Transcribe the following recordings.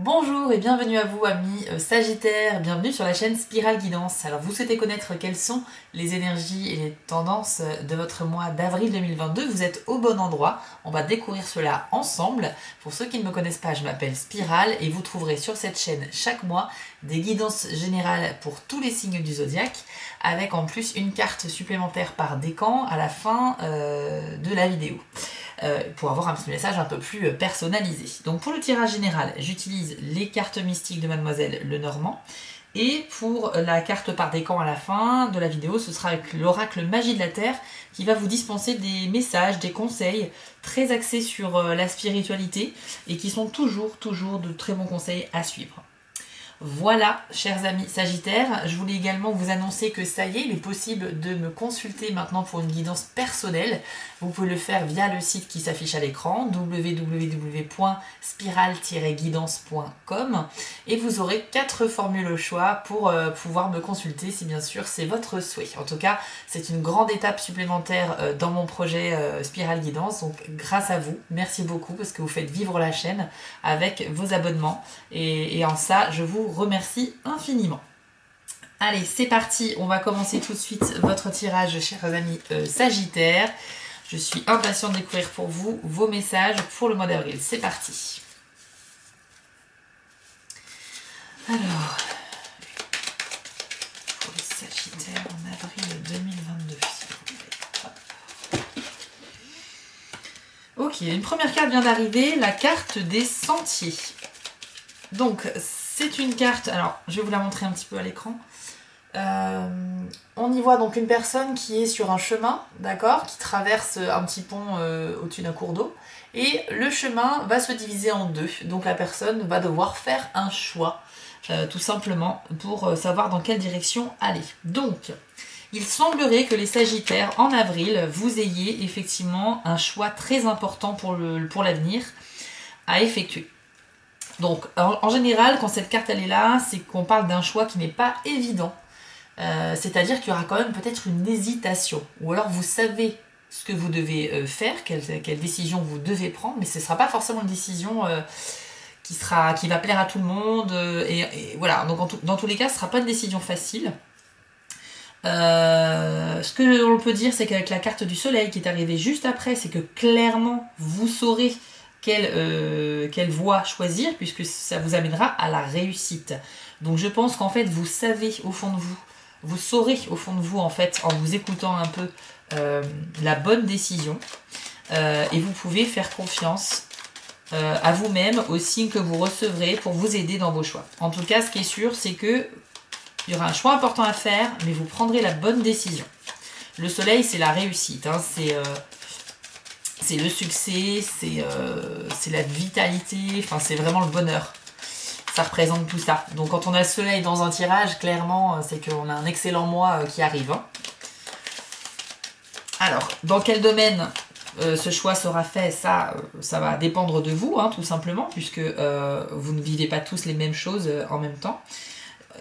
Bonjour et bienvenue à vous amis Sagittaires, bienvenue sur la chaîne Spirale Guidance. Alors vous souhaitez connaître quelles sont les énergies et les tendances de votre mois d'avril 2022, vous êtes au bon endroit, on va découvrir cela ensemble. Pour ceux qui ne me connaissent pas, je m'appelle Spirale et vous trouverez sur cette chaîne chaque mois des guidances générales pour tous les signes du zodiaque, avec en plus une carte supplémentaire par décan à la fin de la vidéo. Pour avoir un petit message un peu plus personnalisé. Donc pour le tirage général, j'utilise les cartes mystiques de Mademoiselle Lenormand. Et pour la carte par décan à la fin de la vidéo, ce sera avec l'oracle Magie de la Terre qui va vous dispenser des messages, des conseils très axés sur la spiritualité et qui sont toujours de très bons conseils à suivre. Voilà, chers amis Sagittaires, je voulais également vous annoncer que ça y est, il est possible de me consulter maintenant pour une guidance personnelle. Vous pouvez le faire via le site qui s'affiche à l'écran, www.spiral-guidance.com, et vous aurez 4 formules au choix pour pouvoir me consulter si bien sûr c'est votre souhait. En tout cas, c'est une grande étape supplémentaire dans mon projet Spiral Guidance, donc grâce à vous, merci beaucoup parce que vous faites vivre la chaîne avec vos abonnements et en ça, je vous remercie infiniment. Allez, c'est parti, on va commencer tout de suite votre tirage, chers amis Sagittaires. Je suis impatiente de découvrir pour vous vos messages pour le mois d'avril. C'est parti. Alors, pour les Sagittaires en avril 2022, s'il vous plaît. Ok, une première carte vient d'arriver, la carte des sentiers. Donc, c'est une carte, alors je vais vous la montrer un petit peu à l'écran. On y voit donc une personne qui est sur un chemin, d'accord, qui traverse un petit pont au-dessus d'un cours d'eau. Et le chemin va se diviser en deux. Donc la personne va devoir faire un choix, tout simplement, pour savoir dans quelle direction aller. Donc, il semblerait que les Sagittaires, en avril, vous ayez effectivement un choix très important pour l'avenir à effectuer. Donc, en général, quand cette carte elle est là, c'est qu'on parle d'un choix qui n'est pas évident. C'est-à-dire qu'il y aura quand même peut-être une hésitation. Ou alors vous savez ce que vous devez faire, quelle décision vous devez prendre, mais ce ne sera pas forcément une décision qui va plaire à tout le monde. Et voilà, donc dans tous les cas, ce ne sera pas une décision facile. Ce que l'on peut dire, c'est qu'avec la carte du soleil qui est arrivée juste après, c'est que clairement, vous saurez quelle voie choisir, puisque ça vous amènera à la réussite. Donc je pense qu'en fait, vous savez au fond de vous, vous saurez au fond de vous, en fait, en vous écoutant un peu, la bonne décision. Et vous pouvez faire confiance à vous-même, aux signes que vous recevrez pour vous aider dans vos choix. En tout cas, ce qui est sûr, c'est que il y aura un choix important à faire, mais vous prendrez la bonne décision. Le soleil, c'est la réussite, hein, c'est le succès, c'est la vitalité, enfin c'est vraiment le bonheur. Ça représente tout ça. Donc quand on a le soleil dans un tirage, clairement, c'est qu'on a un excellent mois qui arrive. Hein. Alors, dans quel domaine ce choix sera fait, ça va dépendre de vous, hein, tout simplement, puisque vous ne vivez pas tous les mêmes choses en même temps.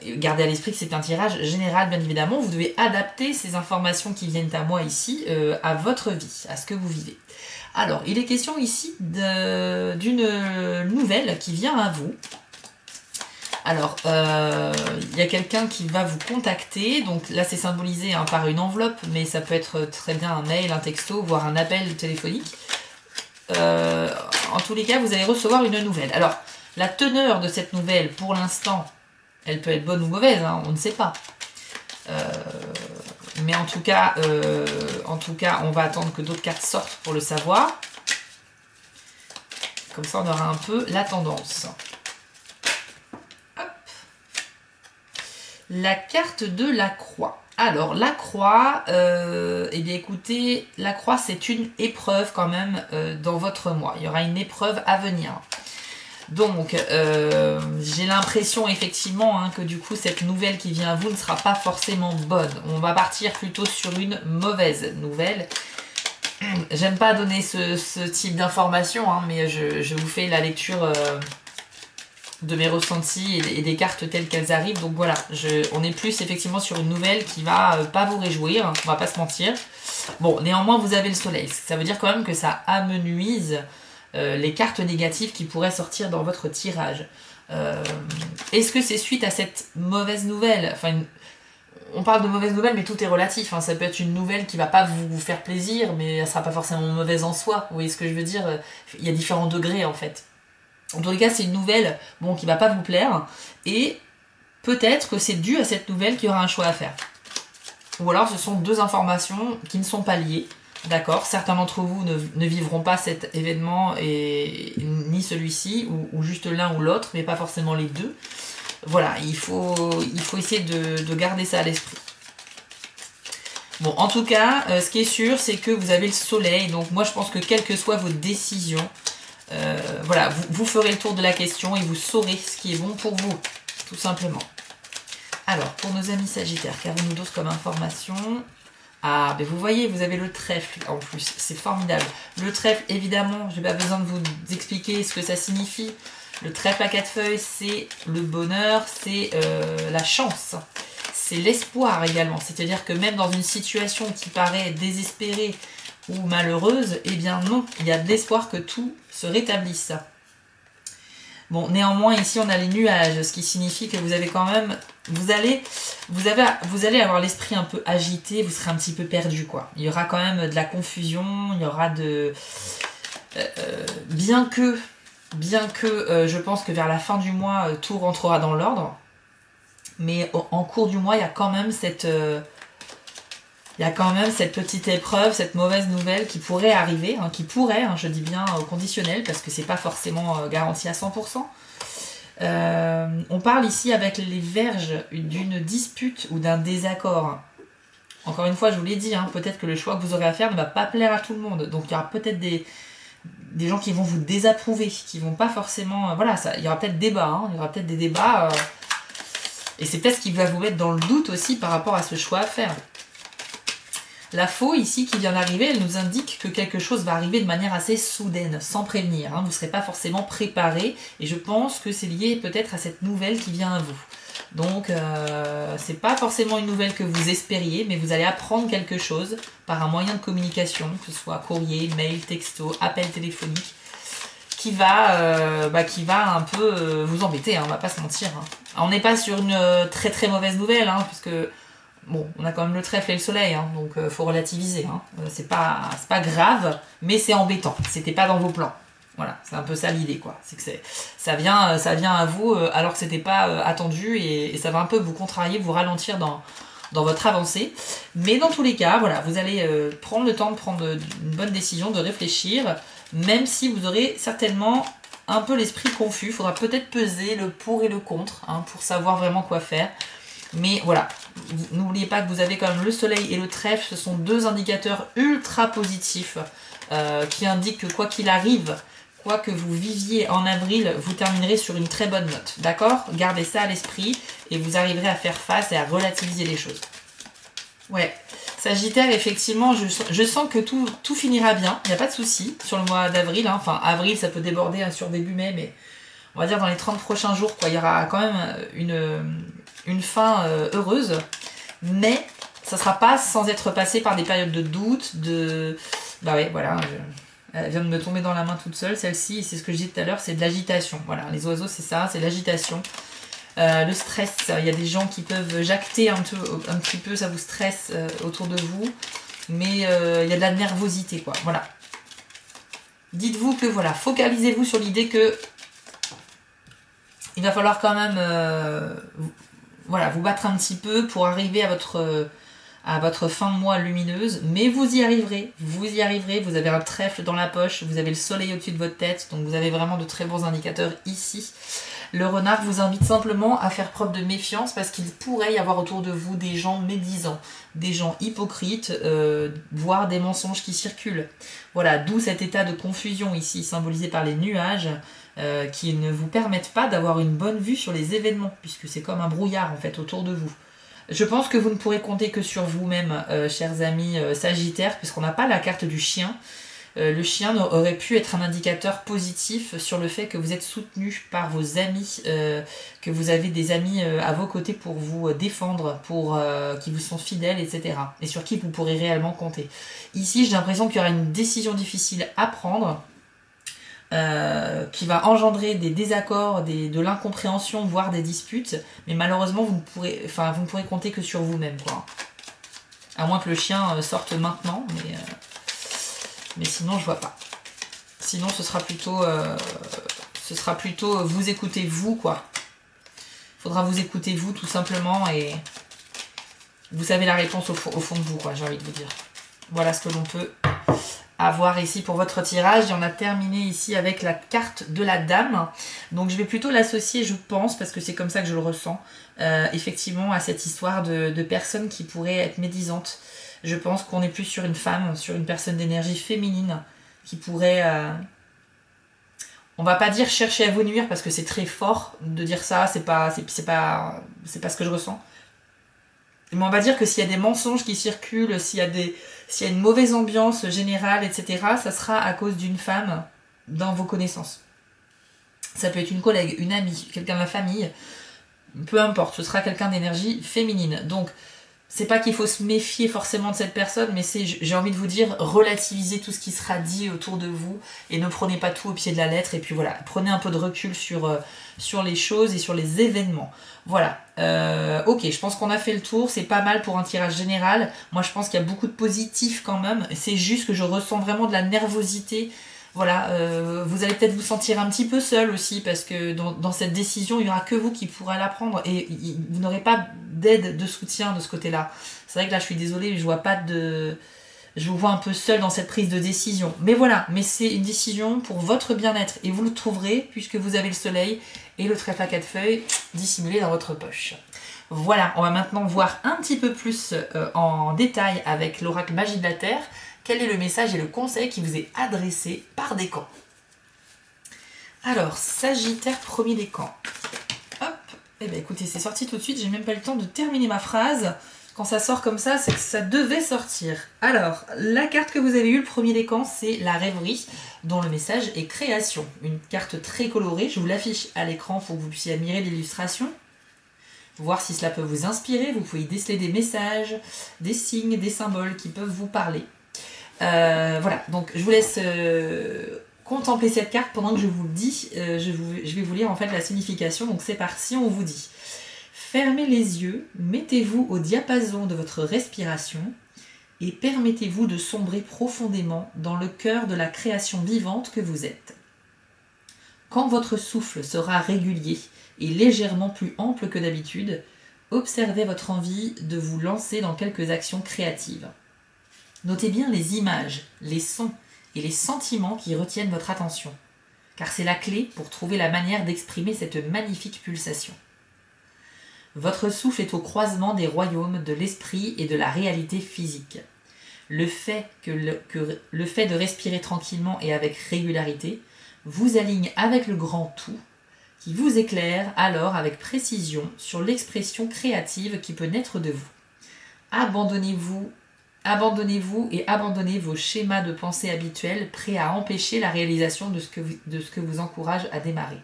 Gardez à l'esprit que c'est un tirage général, bien évidemment. Vous devez adapter ces informations qui viennent à moi ici à votre vie, à ce que vous vivez. Alors, il est question ici d'une nouvelle qui vient à vous. Alors, il y a quelqu'un qui va vous contacter. Donc là, c'est symbolisé hein, par une enveloppe, mais ça peut être très bien un mail, un texto, voire un appel téléphonique. En tous les cas, vous allez recevoir une nouvelle. Alors, la teneur de cette nouvelle, pour l'instant, elle peut être bonne ou mauvaise, hein, on ne sait pas. Mais en tout cas, on va attendre que d'autres cartes sortent pour le savoir. Comme ça, on aura un peu la tendance. Hop. La carte de la croix. Alors, la croix, eh bien écoutez, la croix, c'est une épreuve quand même dans votre mois. Il y aura une épreuve à venir. Donc, j'ai l'impression effectivement hein, que du coup, cette nouvelle qui vient à vous ne sera pas forcément bonne. On va partir plutôt sur une mauvaise nouvelle. J'aime pas donner ce type d'informations, hein, mais je vous fais la lecture de mes ressentis et des cartes telles qu'elles arrivent. Donc voilà, on est plus effectivement sur une nouvelle qui va pas vous réjouir, on va pas se mentir. Bon, néanmoins, vous avez le soleil. Ça veut dire quand même que ça amenuise les cartes négatives qui pourraient sortir dans votre tirage. Est-ce que c'est suite à cette mauvaise nouvelle? Enfin, on parle de mauvaise nouvelle, mais tout est relatif. Hein. Ça peut être une nouvelle qui va pas vous faire plaisir, mais elle sera pas forcément mauvaise en soi. Vous voyez ce que je veux dire? Il y a différents degrés en fait. En tous les cas, c'est une nouvelle bon, qui va pas vous plaire, et peut-être que c'est dû à cette nouvelle qu'il y aura un choix à faire. Ou alors ce sont deux informations qui ne sont pas liées. D'accord, certains d'entre vous ne vivront pas cet événement ni celui-ci, ou juste l'un ou l'autre, mais pas forcément les deux. Voilà, il faut essayer de garder ça à l'esprit. Bon, en tout cas, ce qui est sûr, c'est que vous avez le soleil. Donc moi, je pense que quelles que soient vos décisions, voilà, vous ferez le tour de la question et vous saurez ce qui est bon pour vous, tout simplement. Alors, pour nos amis Sagittaires, qu'avons-nous d'autre comme information? Ah, ben vous voyez, vous avez le trèfle en plus, c'est formidable. Le trèfle, évidemment, j'ai pas besoin de vous expliquer ce que ça signifie. Le trèfle à 4 feuilles, c'est le bonheur, c'est la chance, c'est l'espoir également. C'est-à-dire que même dans une situation qui paraît désespérée ou malheureuse, eh bien non, il y a de l'espoir que tout se rétablisse. Bon, néanmoins, ici, on a les nuages, ce qui signifie que vous avez quand même... Vous allez avoir l'esprit un peu agité, vous serez un petit peu perdu, quoi. Il y aura quand même de la confusion, il y aura de... bien que je pense que vers la fin du mois, tout rentrera dans l'ordre, mais en cours du mois, il y a quand même cette... cette petite épreuve, cette mauvaise nouvelle qui pourrait arriver, hein, je dis bien au conditionnel, parce que c'est pas forcément garanti à 100%. On parle ici avec les Vierges d'une dispute ou d'un désaccord. Encore une fois, je vous l'ai dit, hein, peut-être que le choix que vous aurez à faire ne va pas plaire à tout le monde. Donc il y aura peut-être des gens qui vont vous désapprouver, qui vont pas forcément... voilà, il y aura peut-être débat, hein, il y aura peut-être des débats. Et c'est peut-être ce qui va vous mettre dans le doute aussi par rapport à ce choix à faire. La faux ici qui vient d'arriver, elle nous indique que quelque chose va arriver de manière assez soudaine, sans prévenir. Hein. Vous ne serez pas forcément préparé, et je pense que c'est lié peut-être à cette nouvelle qui vient à vous. Donc c'est pas forcément une nouvelle que vous espériez, mais vous allez apprendre quelque chose par un moyen de communication, que ce soit courrier, mail, texto, appel téléphonique, qui va un peu vous embêter, hein, on va pas se mentir. Hein. Alors, on n'est pas sur une très très mauvaise nouvelle, hein, puisque... Bon, on a quand même le trèfle et le soleil, hein, donc faut relativiser. Hein. C'est pas grave, mais c'est embêtant. C'était pas dans vos plans. Voilà, c'est un peu ça l'idée, quoi. C'est que ça vient à vous alors que c'était pas attendu, et ça va un peu vous contrarier, vous ralentir dans votre avancée. Mais dans tous les cas, voilà, vous allez prendre le temps de prendre une bonne décision, de réfléchir, même si vous aurez certainement un peu l'esprit confus. Il faudra peut-être peser le pour et le contre, hein, pour savoir vraiment quoi faire. Mais voilà, n'oubliez pas que vous avez quand même le soleil et le trèfle, ce sont deux indicateurs ultra positifs qui indiquent que quoi qu'il arrive, quoi que vous viviez en avril, vous terminerez sur une très bonne note. D'accord? Gardez ça à l'esprit et vous arriverez à faire face et à relativiser les choses. Ouais, Sagittaire, effectivement, je sens que tout finira bien, il n'y a pas de souci sur le mois d'avril. Hein. Enfin, avril, ça peut déborder hein, sur début mai, mais on va dire dans les 30 prochains jours, quoi, il y aura quand même une fin heureuse, mais ça sera pas sans être passé par des périodes de doute, bah ouais, voilà, elle vient de me tomber dans la main toute seule, celle-ci, et c'est ce que je disais tout à l'heure, c'est de l'agitation. Voilà, les oiseaux, c'est ça, c'est l'agitation. Le stress, il y a des gens qui peuvent jacter un petit peu, ça vous stresse autour de vous, mais il y a de la nervosité, quoi, voilà. Dites-vous que, voilà, focalisez-vous sur l'idée que il va falloir quand même voilà, vous battre un petit peu pour arriver à votre fin de mois lumineuse, mais vous y arriverez, vous avez un trèfle dans la poche, vous avez le soleil au-dessus de votre tête, donc vous avez vraiment de très bons indicateurs ici. Le renard vous invite simplement à faire preuve de méfiance parce qu'il pourrait y avoir autour de vous des gens médisants, des gens hypocrites, voire des mensonges qui circulent. Voilà, d'où cet état de confusion ici, symbolisé par les nuages, qui ne vous permettent pas d'avoir une bonne vue sur les événements, puisque c'est comme un brouillard en fait autour de vous. Je pense que vous ne pourrez compter que sur vous-même, chers amis Sagittaires, puisqu'on n'a pas la carte du chien. Le chien aurait pu être un indicateur positif sur le fait que vous êtes soutenu par vos amis, que vous avez des amis à vos côtés pour vous défendre, qui vous sont fidèles, etc. Et sur qui vous pourrez réellement compter. Ici, j'ai l'impression qu'il y aura une décision difficile à prendre. qui va engendrer des désaccords, de l'incompréhension, voire des disputes. Mais malheureusement, vous ne pourrez compter que sur vous-même, quoi. À moins que le chien sorte maintenant, mais sinon, je vois pas. Sinon, ce sera plutôt vous écoutez vous, quoi. Faudra vous écouter vous, tout simplement, et vous savez la réponse au fond de vous, quoi, j'ai envie de vous dire. Voilà ce que l'on peut avoir ici pour votre tirage. Et on a terminé ici avec la carte de la dame. Donc je vais plutôt l'associer, je pense, parce que c'est comme ça que je le ressens, effectivement, à cette histoire de personnes qui pourraient être médisantes. Je pense qu'on est plus sur une femme, sur une personne d'énergie féminine qui pourrait... on va pas dire chercher à vous nuire parce que c'est très fort de dire ça, c'est pas ce que je ressens. Mais on va dire que s'il y a des mensonges qui circulent, s'il y a une mauvaise ambiance générale, etc., ça sera à cause d'une femme dans vos connaissances. Ça peut être une collègue, une amie, quelqu'un de la famille, peu importe, ce sera quelqu'un d'énergie féminine. Donc, c'est pas qu'il faut se méfier forcément de cette personne, mais j'ai envie de vous dire, relativisez tout ce qui sera dit autour de vous et ne prenez pas tout au pied de la lettre. Et puis voilà, prenez un peu de recul sur les choses et sur les événements. Voilà, ok, je pense qu'on a fait le tour, c'est pas mal pour un tirage général. Moi je pense qu'il y a beaucoup de positifs quand même, c'est juste que je ressens vraiment de la nervosité. Voilà, vous allez peut-être vous sentir un petit peu seul aussi, parce que dans cette décision, il n'y aura que vous qui pourrez la prendre, et vous n'aurez pas d'aide, de soutien de ce côté-là. C'est vrai que là, je suis désolée, je vois pas de... Je vous vois un peu seul dans cette prise de décision. Mais voilà, mais c'est une décision pour votre bien-être, et vous le trouverez, puisque vous avez le soleil et le trèfle à 4 feuilles dissimulé dans votre poche. Voilà, on va maintenant voir un petit peu plus en détail avec l'oracle Magie de la Terre. Quel est le message et le conseil qui vous est adressé par décan? Alors, Sagittaire, premier décan. Hop, eh bien écoutez, c'est sorti tout de suite, j'ai même pas eu le temps de terminer ma phrase. Quand ça sort comme ça, c'est que ça devait sortir. Alors, la carte que vous avez eue, le premier décan, c'est la rêverie, dont le message est création. Une carte très colorée, je vous l'affiche à l'écran pour que vous puissiez admirer l'illustration. Voir si cela peut vous inspirer, vous pouvez y déceler des messages, des signes, des symboles qui peuvent vous parler. Voilà, donc je vous laisse contempler cette carte pendant que je vous le dis. Je vais vous lire en fait la signification, donc c'est parti, on vous dit. Fermez les yeux, mettez-vous au diapason de votre respiration et permettez-vous de sombrer profondément dans le cœur de la création vivante que vous êtes. Quand votre souffle sera régulier et légèrement plus ample que d'habitude, observez votre envie de vous lancer dans quelques actions créatives. Notez bien les images, les sons et les sentiments qui retiennent votre attention, car c'est la clé pour trouver la manière d'exprimer cette magnifique pulsation. Votre souffle est au croisement des royaumes de l'esprit et de la réalité physique. Le fait de respirer tranquillement et avec régularité vous aligne avec le grand tout, qui vous éclaire alors avec précision sur l'expression créative qui peut naître de vous. Abandonnez-vous et abandonnez vos schémas de pensée habituels prêts à empêcher la réalisation de ce que vous encourage à démarrer.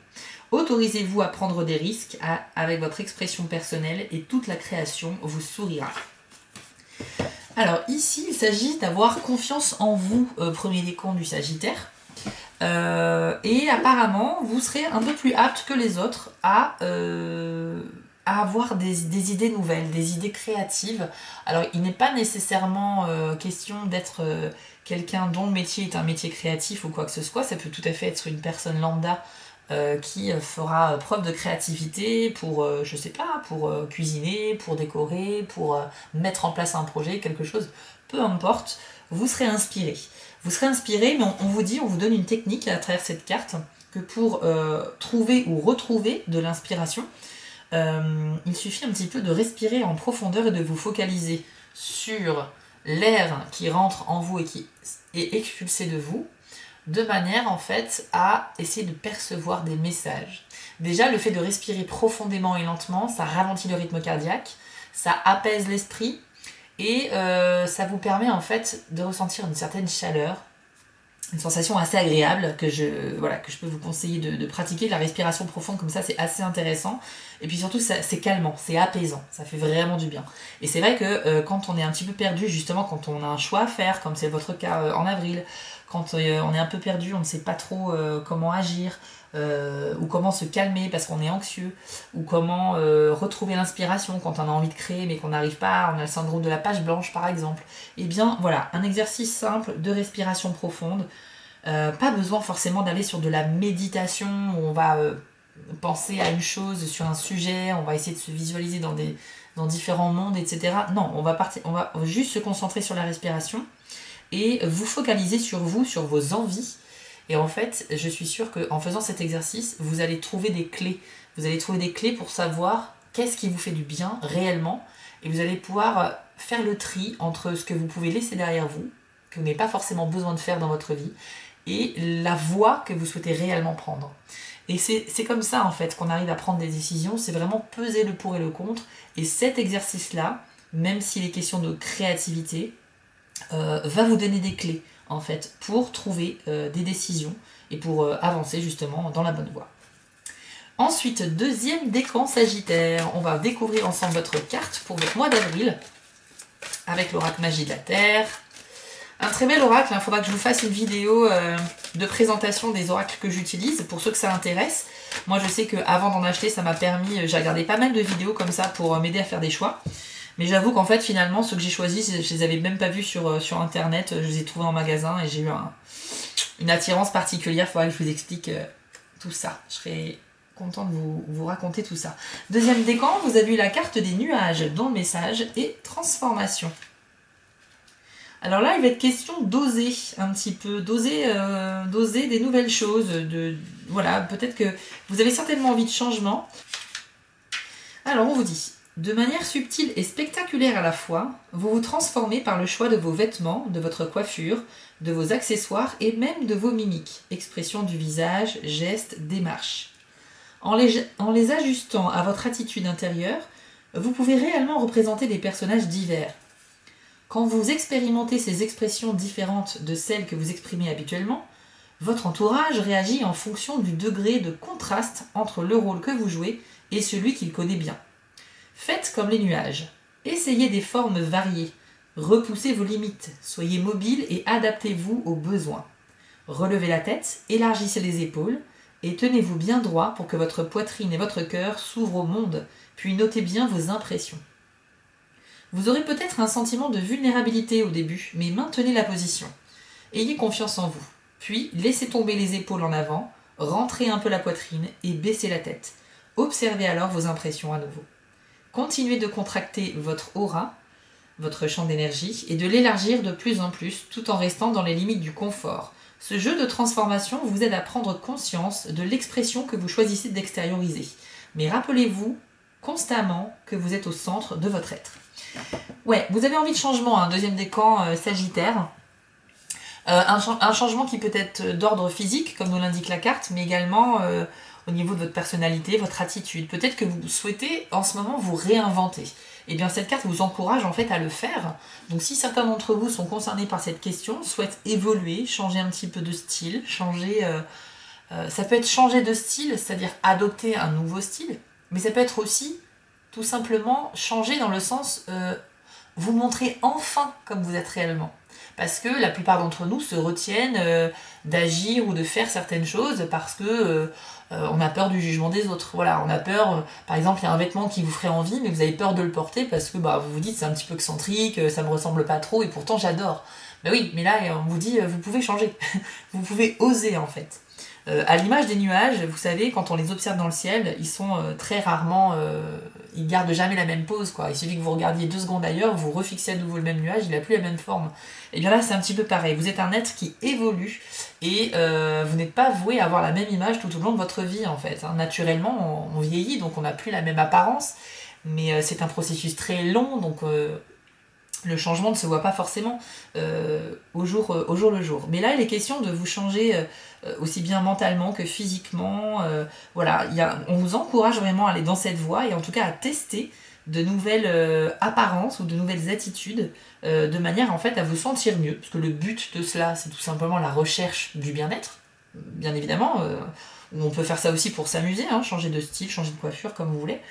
Autorisez-vous à prendre des risques avec votre expression personnelle et toute la création vous sourira. Alors ici, il s'agit d'avoir confiance en vous, premier décan du Sagittaire. Et apparemment, vous serez un peu plus apte que les autres à avoir des idées nouvelles, des idées créatives. Alors, il n'est pas nécessairement question d'être quelqu'un dont le métier est un métier créatif ou quoi que ce soit. Ça peut tout à fait être une personne lambda qui fera preuve de créativité pour, je sais pas, pour cuisiner, pour décorer, pour mettre en place un projet, quelque chose. Peu importe, vous serez inspiré. Vous serez inspiré, mais on vous donne une technique à travers cette carte que pour trouver ou retrouver de l'inspiration, il suffit un petit peu de respirer en profondeur et de vous focaliser sur l'air qui rentre en vous et qui est expulsé de vous, de manière en fait à essayer de percevoir des messages. Déjà, le fait de respirer profondément et lentement, ça ralentit le rythme cardiaque, ça apaise l'esprit, et ça vous permet en fait de ressentir une certaine chaleur une sensation assez agréable que je peux vous conseiller de pratiquer. La respiration profonde comme ça, c'est assez intéressant. Et puis surtout, c'est calmant, c'est apaisant, ça fait vraiment du bien. Et c'est vrai que quand on est un petit peu perdu, justement, quand on a un choix à faire, comme c'est votre cas en avril, quand on est un peu perdu, on ne sait pas trop comment agir, ou comment se calmer parce qu'on est anxieux, ou comment retrouver l'inspiration quand on a envie de créer mais qu'on n'arrive pas, on a le syndrome de la page blanche par exemple. Et bien voilà, un exercice simple de respiration profonde. Pas besoin forcément d'aller sur de la méditation où on va penser à une chose, sur un sujet, on va essayer de se visualiser dans différents mondes, etc. Non, on va juste se concentrer sur la respiration et vous focaliser sur vous, sur vos envies. Et en fait, je suis sûre qu'en faisant cet exercice, vous allez trouver des clés. Vous allez trouver des clés pour savoir qu'est-ce qui vous fait du bien réellement. Et vous allez pouvoir faire le tri entre ce que vous pouvez laisser derrière vous, que vous n'avez pas forcément besoin de faire dans votre vie, et la voie que vous souhaitez réellement prendre. Et c'est comme ça en fait qu'on arrive à prendre des décisions, c'est vraiment peser le pour et le contre. Et cet exercice-là, même s'il est question de créativité, va vous donner des clés en fait pour trouver des décisions et pour avancer justement dans la bonne voie. Ensuite, deuxième décan Sagittaire, on va découvrir ensemble votre carte pour votre mois d'avril avec l'oracle Magie de la Terre. Un très bel oracle, il faudra que je vous fasse une vidéo de présentation des oracles que j'utilise pour ceux que ça intéresse. Moi je sais qu'avant d'en acheter, ça m'a permis, j'ai regardé pas mal de vidéos comme ça pour m'aider à faire des choix. Mais j'avoue qu'en fait finalement ceux que j'ai choisis, je les avais même pas vus sur internet, je les ai trouvés en magasin et j'ai eu une attirance particulière. Il faudra que je vous explique tout ça. Je serai contente de vous raconter tout ça. Deuxième décan, vous avez eu la carte des nuages dont le message est transformation. Alors là, il va être question d'oser un petit peu, d'oser des nouvelles choses. Voilà, peut-être que vous avez certainement envie de changement. Alors on vous dit, de manière subtile et spectaculaire à la fois, vous vous transformez par le choix de vos vêtements, de votre coiffure, de vos accessoires et même de vos mimiques, expression du visage, gestes, démarches. En les ajustant à votre attitude intérieure, vous pouvez réellement représenter des personnages divers. Quand vous expérimentez ces expressions différentes de celles que vous exprimez habituellement, votre entourage réagit en fonction du degré de contraste entre le rôle que vous jouez et celui qu'il connaît bien. Faites comme les nuages. Essayez des formes variées. Repoussez vos limites. Soyez mobile et adaptez-vous aux besoins. Relevez la tête, élargissez les épaules et tenez-vous bien droit pour que votre poitrine et votre cœur s'ouvrent au monde, puis notez bien vos impressions. Vous aurez peut-être un sentiment de vulnérabilité au début, mais maintenez la position. Ayez confiance en vous. Puis, laissez tomber les épaules en avant, rentrez un peu la poitrine et baissez la tête. Observez alors vos impressions à nouveau. Continuez de contracter votre aura, votre champ d'énergie, et de l'élargir de plus en plus, tout en restant dans les limites du confort. Ce jeu de transformation vous aide à prendre conscience de l'expression que vous choisissez d'extérioriser. Mais rappelez-vous constamment que vous êtes au centre de votre être. Ouais, vous avez envie de changement, un deuxième décan Sagittaire. Un changement qui peut être d'ordre physique, comme nous l'indique la carte, mais également au niveau de votre personnalité, votre attitude. Peut-être que vous souhaitez en ce moment vous réinventer. Et bien cette carte vous encourage en fait à le faire. Donc si certains d'entre vous sont concernés par cette question, souhaitent évoluer, changer un petit peu de style, ça peut être changer de style, c'est-à-dire adopter un nouveau style, mais ça peut être aussi tout simplement changer dans le sens vous montrer enfin comme vous êtes réellement. Parce que la plupart d'entre nous se retiennent d'agir ou de faire certaines choses parce que on a peur du jugement des autres. Voilà, on a peur, par exemple, il y a un vêtement qui vous ferait envie, mais vous avez peur de le porter parce que vous vous dites c'est un petit peu excentrique, ça me ressemble pas trop et pourtant j'adore. Ben oui, mais là on vous dit vous pouvez changer, vous pouvez oser en fait. À l'image des nuages, vous savez, quand on les observe dans le ciel, ils sont très rarement, ils gardent jamais la même pose, quoi. Il suffit que vous regardiez 2 secondes ailleurs, vous refixez à nouveau le même nuage, il n'a plus la même forme. Et bien là, c'est un petit peu pareil. Vous êtes un être qui évolue et vous n'êtes pas voué à avoir la même image tout au long de votre vie, en fait. Naturellement, on vieillit, donc on n'a plus la même apparence, mais c'est un processus très long, donc le changement ne se voit pas forcément au jour le jour. Mais là, il est question de vous changer aussi bien mentalement que physiquement. Voilà, on vous encourage vraiment à aller dans cette voie et en tout cas à tester de nouvelles apparences ou de nouvelles attitudes, de manière en fait à vous sentir mieux. Parce que le but de cela, c'est tout simplement la recherche du bien-être, bien évidemment. On peut faire ça aussi pour s'amuser, hein, changer de style, changer de coiffure, comme vous voulez.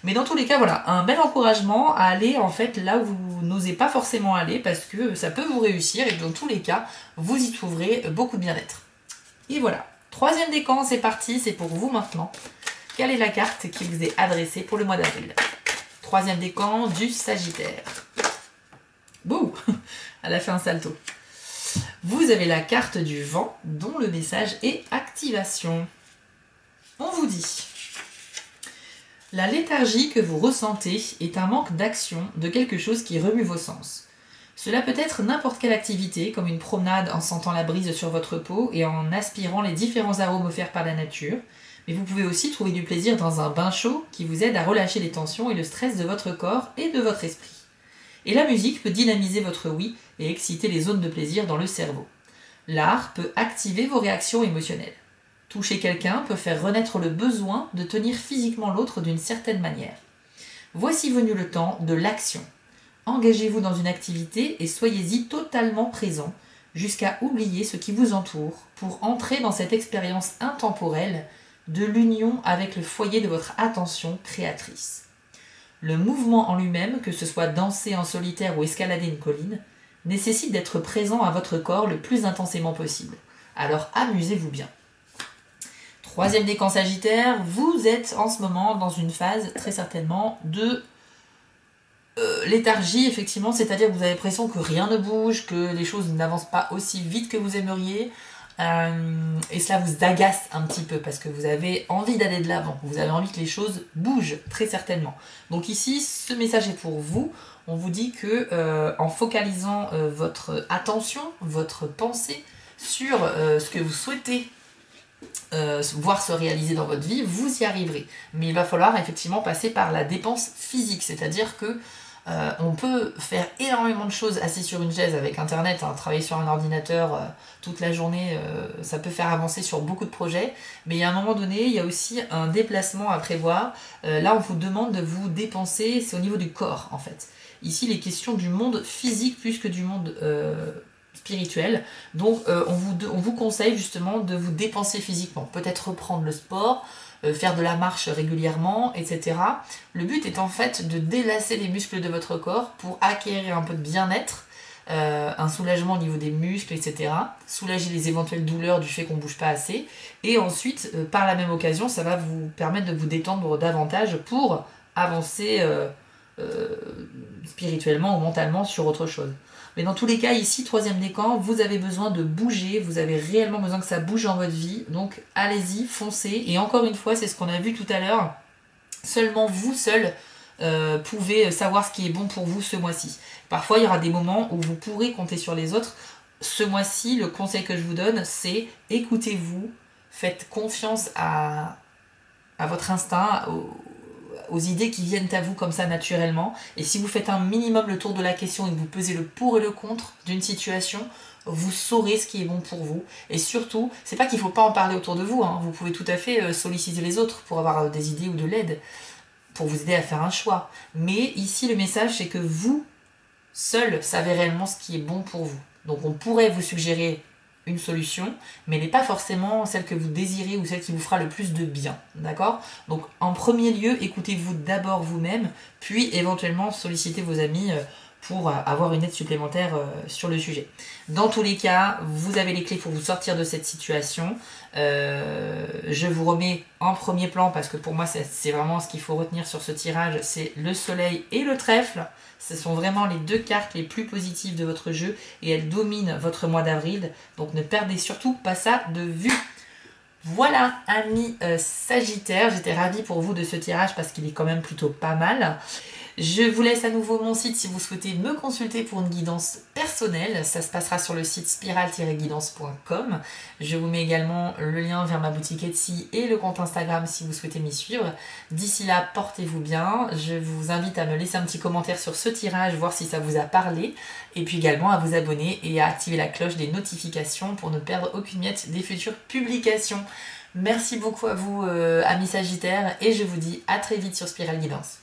Mais dans tous les cas, voilà, un bel encouragement à aller en fait là où vous n'osez pas forcément aller, parce que ça peut vous réussir, et dans tous les cas, vous y trouverez beaucoup de bien-être. Et voilà, troisième décan, c'est parti, c'est pour vous maintenant. Quelle est la carte qui vous est adressée pour le mois d'avril? Troisième décan du Sagittaire. Bouh, elle a fait un salto. Vous avez la carte du vent, dont le message est activation. On vous dit: la léthargie que vous ressentez est un manque d'action de quelque chose qui remue vos sens. Cela peut être n'importe quelle activité, comme une promenade en sentant la brise sur votre peau et en aspirant les différents arômes offerts par la nature, mais vous pouvez aussi trouver du plaisir dans un bain chaud qui vous aide à relâcher les tensions et le stress de votre corps et de votre esprit. Et la musique peut dynamiser votre oui et exciter les zones de plaisir dans le cerveau. L'art peut activer vos réactions émotionnelles. Toucher quelqu'un peut faire renaître le besoin de tenir physiquement l'autre d'une certaine manière. Voici venu le temps de l'action. Engagez-vous dans une activité et soyez-y totalement présent, jusqu'à oublier ce qui vous entoure, pour entrer dans cette expérience intemporelle de l'union avec le foyer de votre attention créatrice. Le mouvement en lui-même, que ce soit danser en solitaire ou escalader une colline, nécessite d'être présent à votre corps le plus intensément possible. Alors amusez-vous bien. Troisième décan Sagittaire, vous êtes en ce moment dans une phase très certainement de léthargie, effectivement, c'est-à-dire que vous avez l'impression que rien ne bouge, que les choses n'avancent pas aussi vite que vous aimeriez, et cela vous agace un petit peu parce que vous avez envie d'aller de l'avant, vous avez envie que les choses bougent, très certainement. Donc ici, ce message est pour vous. On vous dit que en focalisant votre attention, votre pensée sur ce que vous souhaitez voir se réaliser dans votre vie, vous y arriverez. Mais il va falloir effectivement passer par la dépense physique, c'est-à-dire que on peut faire énormément de choses assis sur une chaise avec internet, hein, travailler sur un ordinateur toute la journée, ça peut faire avancer sur beaucoup de projets, mais il y a un moment donné, il y a aussi un déplacement à prévoir. Là on vous demande de vous dépenser, c'est au niveau du corps en fait. Ici les questions du monde physique plus que du monde spirituel, donc on vous conseille justement de vous dépenser physiquement, peut-être reprendre le sport, faire de la marche régulièrement, etc. Le but est en fait de délasser les muscles de votre corps pour acquérir un peu de bien-être, un soulagement au niveau des muscles, etc. Soulager les éventuelles douleurs du fait qu'on ne bouge pas assez. Et ensuite, par la même occasion, ça va vous permettre de vous détendre davantage pour avancer spirituellement ou mentalement sur autre chose. Mais dans tous les cas, ici, troisième décan, vous avez besoin de bouger, vous avez réellement besoin que ça bouge dans votre vie, donc allez-y, foncez, et encore une fois, c'est ce qu'on a vu tout à l'heure, seulement vous seul pouvez savoir ce qui est bon pour vous ce mois-ci. Parfois, il y aura des moments où vous pourrez compter sur les autres. Ce mois-ci, le conseil que je vous donne, c'est écoutez-vous, faites confiance à votre instinct, aux idées qui viennent à vous comme ça naturellement. Et si vous faites un minimum le tour de la question et que vous pesez le pour et le contre d'une situation, vous saurez ce qui est bon pour vous. Et surtout, c'est pas qu'il faut pas en parler autour de vous, hein. Vous pouvez tout à fait solliciter les autres pour avoir des idées ou de l'aide, pour vous aider à faire un choix. Mais ici, le message, c'est que vous, seul, savez réellement ce qui est bon pour vous. Donc on pourrait vous suggérer une solution, mais elle n'est pas forcément celle que vous désirez ou celle qui vous fera le plus de bien, d'accord? Donc en premier lieu, écoutez-vous d'abord vous-même, puis éventuellement sollicitez vos amis pour avoir une aide supplémentaire sur le sujet. Dans tous les cas, vous avez les clés pour vous sortir de cette situation. Je vous remets en premier plan parce que pour moi c'est vraiment ce qu'il faut retenir sur ce tirage, c'est le soleil et le trèfle. Ce sont vraiment les deux cartes les plus positives de votre jeu et elles dominent votre mois d'avril. Donc ne perdez surtout pas ça de vue. Voilà, amis Sagittaires, j'étais ravie pour vous de ce tirage parce qu'il est quand même plutôt pas mal. Je vous laisse à nouveau mon site si vous souhaitez me consulter pour une guidance personnelle. Ça se passera sur le site spiral-guidance.com. Je vous mets également le lien vers ma boutique Etsy et le compte Instagram si vous souhaitez m'y suivre. D'ici là, portez-vous bien. Je vous invite à me laisser un petit commentaire sur ce tirage, voir si ça vous a parlé. Et puis également à vous abonner et à activer la cloche des notifications pour ne perdre aucune miette des futures publications. Merci beaucoup à vous, amis Sagittaires, et je vous dis à très vite sur Spiral Guidance.